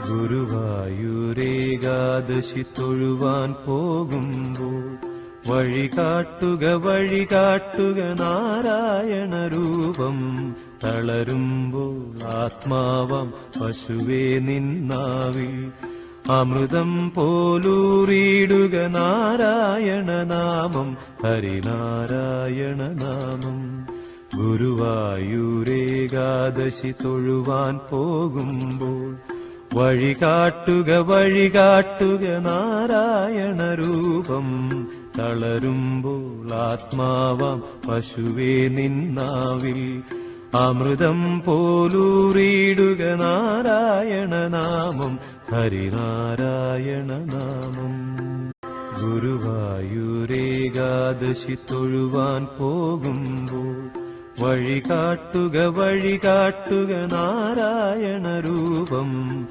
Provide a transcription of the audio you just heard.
ഗുരുവായൂരേകാദശി തൊഴുവാൻ പോകുമ്പോൾ വഴികാട്ടുക നാരായണ രൂപം. തളരുമ്പോൾ ആത്മാവം പശുവേ നിന്നാവിൽ അമൃതം പോലൂറിയിടുക നാരായണ നാമം, ഹരിനാരായണ നാമം. ഗുരുവായൂരേകാദശി തൊഴുവാൻ പോകുമ്പോൾ വഴികാട്ടുക നാരായണ രൂപം. തളരുമ്പോൾ ആത്മാവാം പശുവേ നിന്നാവിൽ അമൃതം പോലൂറിയിടുക നാരായണ നാമം, ഹരിനാരായണ നാമം. ഗുരുവായൂരേകാദശി തൊഴുവാൻ പോകുമ്പോൾ വഴികാട്ടുക നാരായണ രൂപം.